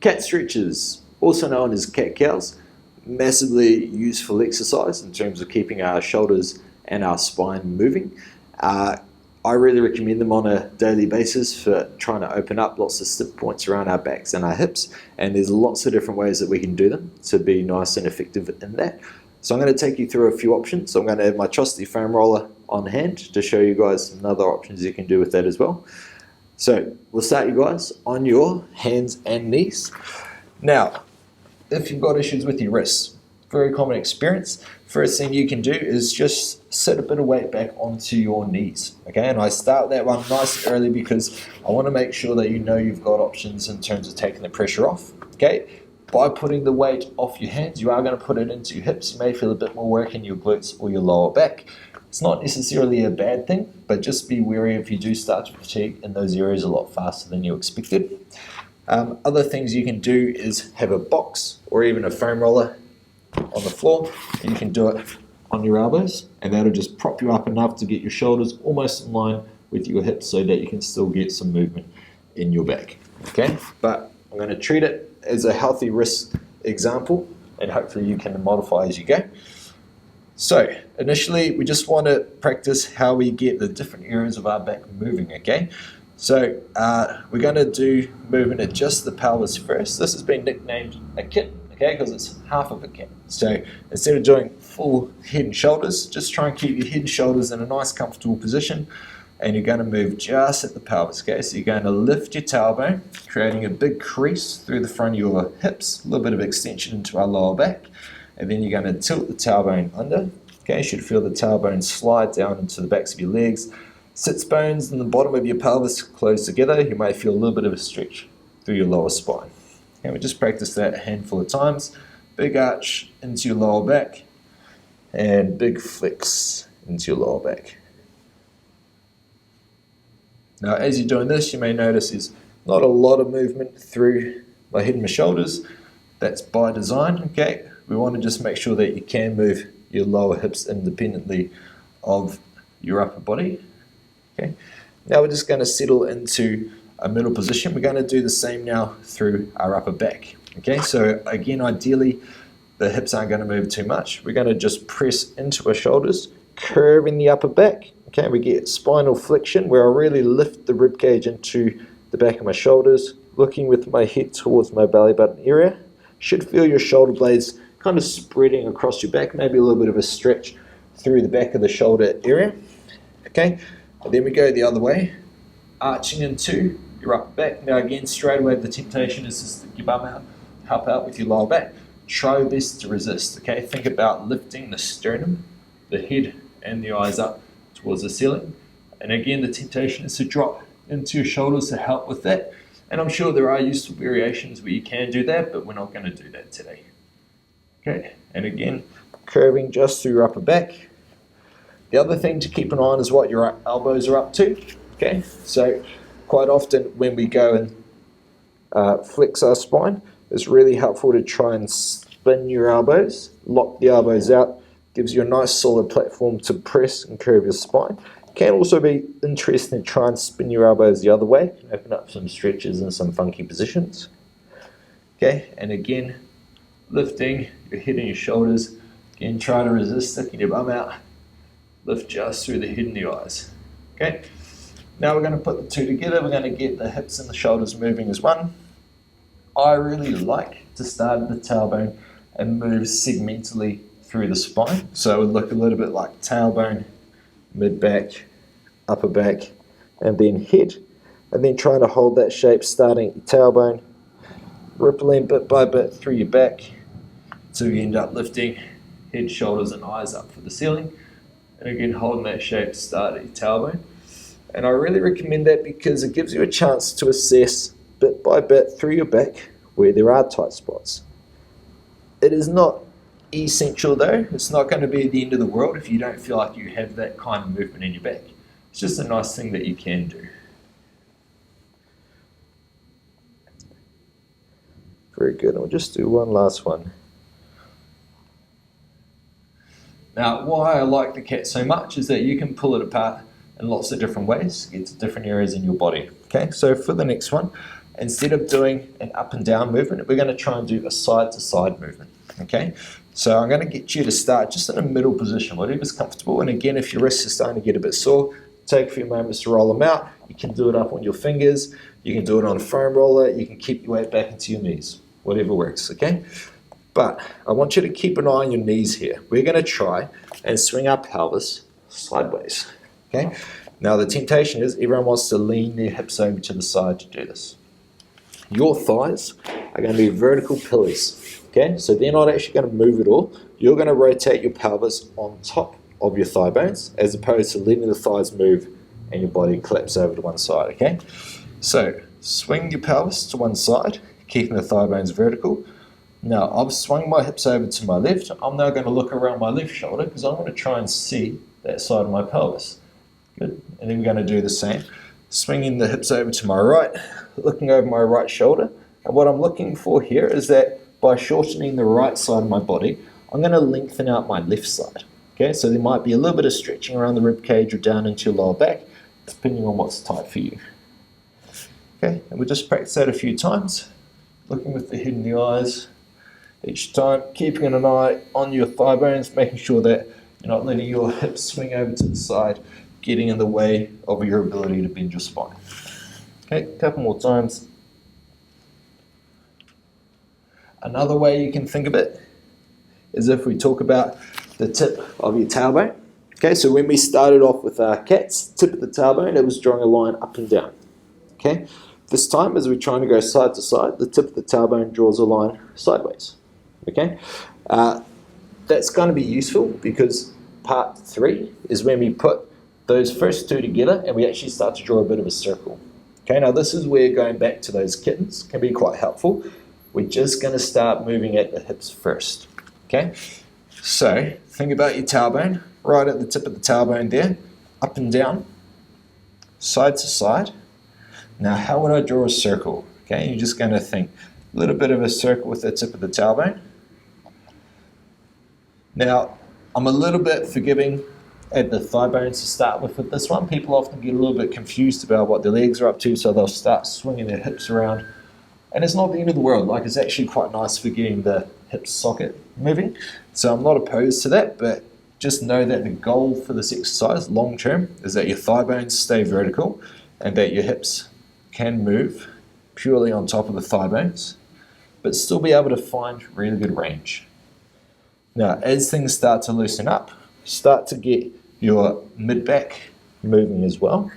Cat stretches, also known as cat cows, massively useful exercise in terms of keeping our shoulders and our spine moving. I really recommend them on a daily basis for trying to open up lots of stiff points around our backs and our hips, and there's lots of different ways that we can do them to be nice and effective in that. So I'm going to take you through a few options. So I'm going to have my trusty foam roller on hand to show you guys some other options you can do with that as well. So we'll start, you guys, on your hands and knees. Now, if you've got issues with your wrists, very common experience, first thing you can do is just set a bit of weight back onto your knees. Okay, and I start that one nice and early because I want to make sure that you know you've got options in terms of taking the pressure off. Okay, by putting the weight off your hands, you are going to put it into your hips. You may feel a bit more work in your glutes or your lower back. It's not necessarily a bad thing, but just be wary if you do start to fatigue in those areas a lot faster than you expected. Other things you can do is have a box or even a foam roller on the floor. You can do it on your elbows, and that'll just prop you up enough to get your shoulders almost in line with your hips so that you can still get some movement in your back. Okay, but I'm going to treat it as a healthy wrist example, and hopefully you can modify as you go. So initially we just want to practice how we get the different areas of our back moving. Okay, so we're going to do movement at just the pelvis first. This has been nicknamed a kit, okay, because it's half of a kit. So instead of doing full head and shoulders, just try and keep your head and shoulders in a nice comfortable position, and you're going to move just at the pelvis. Okay, so you're going to lift your tailbone, creating a big crease through the front of your hips, a little bit of extension into our lower back, and then you're going to tilt the tailbone under. Okay, you should feel the tailbone slide down into the backs of your legs. Sits bones in the bottom of your pelvis close together. You may feel a little bit of a stretch through your lower spine. Okay, we just practice that a handful of times. Big arch into your lower back, and big flex into your lower back. Now, as you're doing this, you may notice there's not a lot of movement through my head and my shoulders. That's by design. Okay, we want to just make sure that you can move your lower hips independently of your upper body. Okay, now we're just going to settle into a middle position. We're going to do the same now through our upper back. Okay, so again, ideally the hips aren't going to move too much. We're going to just press into our shoulders, curving the upper back. Okay, we get spinal flexion where I really lift the rib cage into the back of my shoulders, looking with my head towards my belly button area. Should feel your shoulder blades kind of spreading across your back, maybe a little bit of a stretch through the back of the shoulder area. Okay, and then we go the other way, arching into your upper back. Now again, straight away the temptation is to stick your bum out, help out with your lower back. Try your best to resist. Okay, think about lifting the sternum, the head and the eyes up towards the ceiling. And again, the temptation is to drop into your shoulders to help with that. And I'm sure there are useful variations where you can do that, but we're not going to do that today. Okay, and again, curving just through your upper back. The other thing to keep an eye on is what your elbows are up to. Okay, so quite often when we go and flex our spine, it's really helpful to try and spin your elbows, lock the elbows out, gives you a nice solid platform to press and curve your spine. It can also be interesting to try and spin your elbows the other way, open up some stretches and some funky positions. Okay, and again, lifting your head and your shoulders. Again, try to resist sticking your bum out. Lift just through the head and the eyes. Okay, now we're going to put the two together. We're going to get the hips and the shoulders moving as one. I really like to start at the tailbone and move segmentally through the spine. So it would look a little bit like tailbone, mid-back, upper back, and then head. And then trying to hold that shape starting at your tailbone, rippling bit by bit through your back until you end up lifting head, shoulders, and eyes up for the ceiling. And again, holding that shape start at your tailbone. And I really recommend that because it gives you a chance to assess bit by bit through your back where there are tight spots. It is not essential though. It's not going to be the end of the world if you don't feel like you have that kind of movement in your back. It's just a nice thing that you can do. Very good. And we'll just do one last one. Now, why I like the cat so much is that you can pull it apart in lots of different ways to get to different areas in your body. Okay, so for the next one, instead of doing an up and down movement, we're going to try and do a side to side movement. Okay, so I'm going to get you to start just in a middle position, whatever's comfortable. And again, if your wrists are starting to get a bit sore, take a few moments to roll them out. You can do it up on your fingers, you can do it on a foam roller, you can keep your weight back into your knees, whatever works, okay? But I want you to keep an eye on your knees here. We're going to try and swing our pelvis sideways, okay? Now the temptation is everyone wants to lean their hips over to the side to do this. Your thighs are going to be vertical pillars, okay? So they're not actually going to move at all. You're going to rotate your pelvis on top of your thigh bones as opposed to letting the thighs move and your body collapse over to one side, okay? So swing your pelvis to one side, keeping the thigh bones vertical. Now I've swung my hips over to my left. I'm now going to look around my left shoulder because I want to try and see that side of my pelvis. Good. And then we're going to do the same. Swinging the hips over to my right, looking over my right shoulder. And what I'm looking for here is that by shortening the right side of my body, I'm going to lengthen out my left side. Okay, so there might be a little bit of stretching around the rib cage or down into your lower back, depending on what's tight for you. Okay, and we'll just practice that a few times, looking with the head in the eyes each time, keeping an eye on your thigh bones, making sure that you're not letting your hips swing over to the side, getting in the way of your ability to bend your spine. Okay, a couple more times. Another way you can think of it is if we talk about the tip of your tailbone. Okay, so when we started off with our cats, tip of the tailbone, it was drawing a line up and down. Okay, this time as we're trying to go side to side, the tip of the tailbone draws a line sideways. Okay, that's going to be useful because part 3 is when we put those first two together and we actually start to draw a bit of a circle. Okay, now this is where going back to those kittens can be quite helpful. We're just going to start moving at the hips first. Okay, so think about your tailbone, right at the tip of the tailbone there, up and down, side to side. Now how would I draw a circle? Okay, you're just going to think a little bit of a circle with the tip of the tailbone. Now I'm a little bit forgiving at the thigh bones to start with this one. People often get a little bit confused about what their legs are up to, so they'll start swinging their hips around. And it's not the end of the world, like it's actually quite nice for getting the hip socket moving. So I'm not opposed to that, but just know that the goal for this exercise, long term, is that your thigh bones stay vertical and that your hips can move purely on top of the thigh bones, but still be able to find really good range. Now, as things start to loosen up, start to get your mid-back moving as well,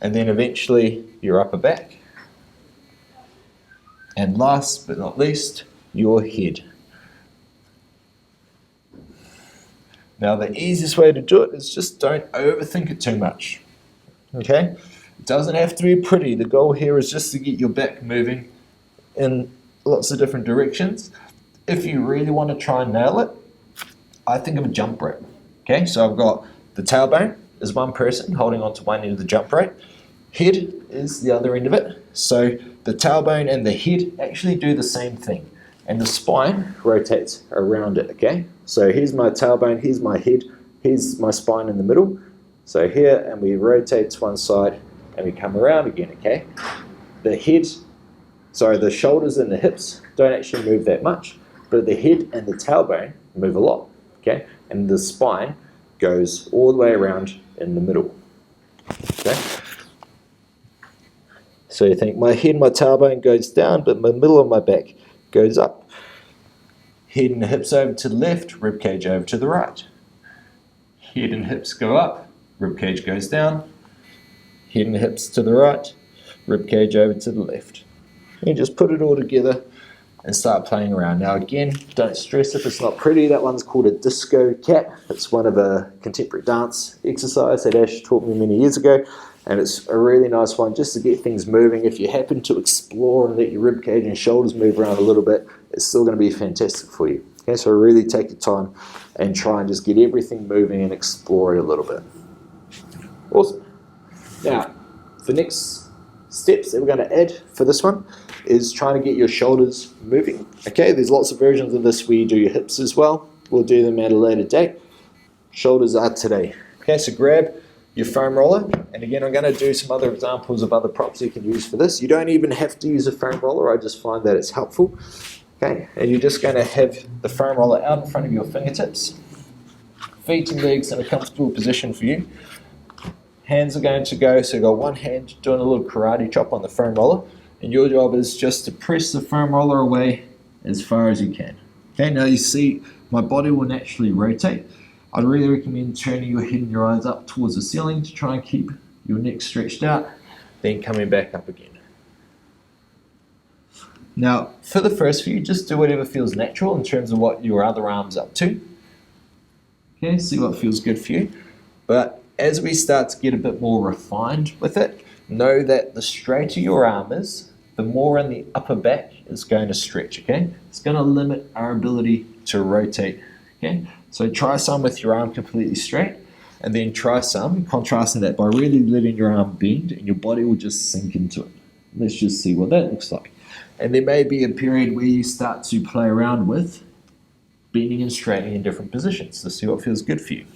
and then eventually your upper back. And last but not least, your head. Now the easiest way to do it is just don't overthink it too much. Okay? It doesn't have to be pretty. The goal here is just to get your back moving in lots of different directions. If you really want to try and nail it, I think of a jump rope. Okay, so I've got the tailbone is one person holding onto one end of the jump rope. Head is the other end of it. So the tailbone and the head actually do the same thing. And the spine rotates around it, okay? So here's my tailbone, here's my head, here's my spine in the middle. So here, and we rotate to one side and we come around again, okay? The shoulders and the hips don't actually move that much, but the head and the tailbone move a lot, okay? And the spine goes all the way around in the middle, okay? So you think my head and my tailbone goes down, but the middle of my back goes up. Head and hips over to the left, rib cage over to the right. Head and hips go up, rib cage goes down. Head and hips to the right, rib cage over to the left. And just put it all together and start playing around. Now again, don't stress if it's not pretty. That one's called a disco cat. It's one of a contemporary dance exercise that Ash taught me many years ago. And it's a really nice one just to get things moving. If you happen to explore and let your rib cage and shoulders move around a little bit, it's still going to be fantastic for you. Okay, so really take your time and try and just get everything moving and explore it a little bit. Awesome. Now, the next steps that we're going to add for this one is trying to get your shoulders moving. Okay, there's lots of versions of this where you do your hips as well. We'll do them at a later date. Shoulders are today. Okay, so grab your foam roller. And again, I'm going to do some other examples of other props you can use for this. You don't even have to use a foam roller. I just find that it's helpful. Okay, and you're just going to have the foam roller out in front of your fingertips. Feet and legs in a comfortable position for you. Hands are going to go, so you've got one hand doing a little karate chop on the foam roller, and your job is just to press the foam roller away as far as you can. Okay, now you see my body will naturally rotate. I'd really recommend turning your head and your eyes up towards the ceiling to try and keep your neck stretched out, then coming back up again. Now, for the first few, just do whatever feels natural in terms of what your other arm's up to. Okay, see what feels good for you. But as we start to get a bit more refined with it, know that the straighter your arm is, the more in the upper back is going to stretch, okay? It's going to limit our ability to rotate, okay? So try some with your arm completely straight, and then try some, contrasting that by really letting your arm bend, and your body will just sink into it. Let's just see what that looks like. And there may be a period where you start to play around with bending and straightening in different positions to see what feels good for you,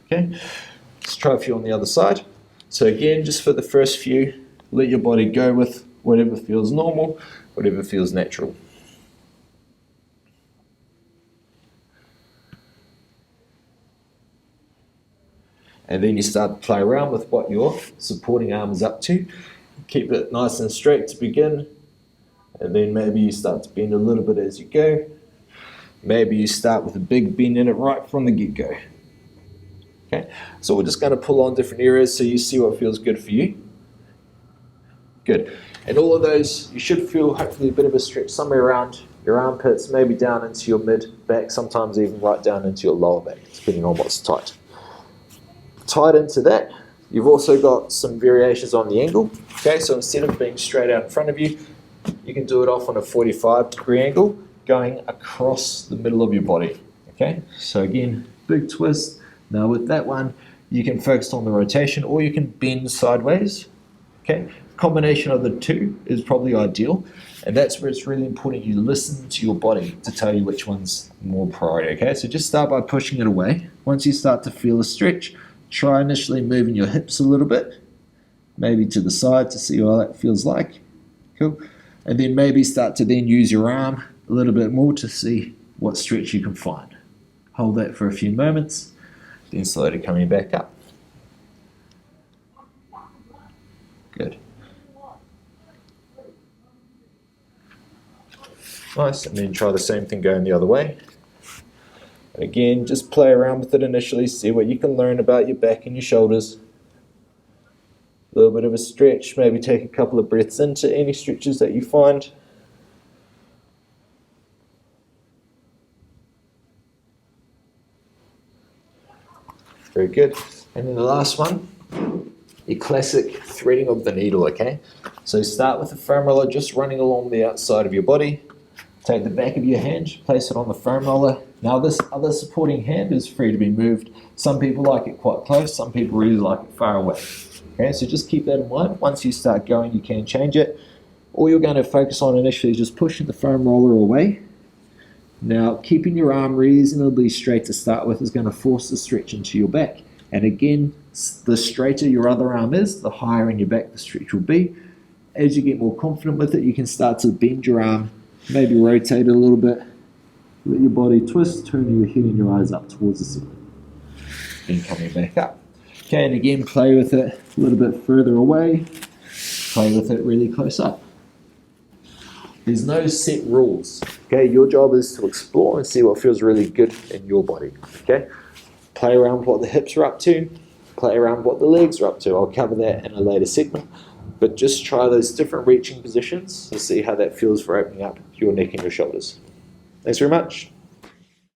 okay? Let's try a few on the other side. So again, just for the first few, let your body go with whatever feels normal, whatever feels natural. And then you start to play around with what your supporting arm is up to. Keep it nice and straight to begin, and then maybe you start to bend a little bit as you go. Maybe you start with a big bend in it right from the get-go. Okay, so we're just going to pull on different areas so you see what feels good for you. Good. And all of those, you should feel hopefully a bit of a stretch somewhere around your armpits, maybe down into your mid-back, sometimes even right down into your lower back, depending on what's tight. Tied into that, you've also got some variations on the angle. Okay, so instead of being straight out in front of you, you can do it off on a 45-degree angle, going across the middle of your body. Okay, so again, big twist. Now with that one, you can focus on the rotation, or you can bend sideways. Okay, combination of the two is probably ideal, and that's where it's really important you listen to your body to tell you which one's more priority. Okay, so just start by pushing it away. Once you start to feel a stretch, try initially moving your hips a little bit, maybe to the side to see what that feels like. Cool. And then maybe start to then use your arm a little bit more to see what stretch you can find. Hold that for a few moments, then slowly coming back up. Good. Nice, and then try the same thing going the other way. And again, just play around with it initially, see what you can learn about your back and your shoulders. A little bit of a stretch, maybe take a couple of breaths into any stretches that you find. Very good. And then the last one, your classic threading of the needle, okay? So start with the foam roller just running along the outside of your body. Take the back of your hand, place it on the foam roller. Now this other supporting hand is free to be moved. Some people like it quite close, some people really like it far away. Okay, so just keep that in mind. Once you start going, you can change it. All you're going to focus on initially is just pushing the foam roller away. Now, keeping your arm reasonably straight to start with is going to force the stretch into your back. And again, the straighter your other arm is, the higher in your back the stretch will be. As you get more confident with it, you can start to bend your arm, maybe rotate it a little bit, let your body twist, turn your head and your eyes up towards the ceiling. Then coming back up. Okay, and again, play with it a little bit further away, play with it really close up. There's no set rules. Okay, your job is to explore and see what feels really good in your body. Okay, play around with what the hips are up to, play around with what the legs are up to. I'll cover that in a later segment. But just try those different reaching positions and see how that feels for opening up your neck and your shoulders. Thanks very much.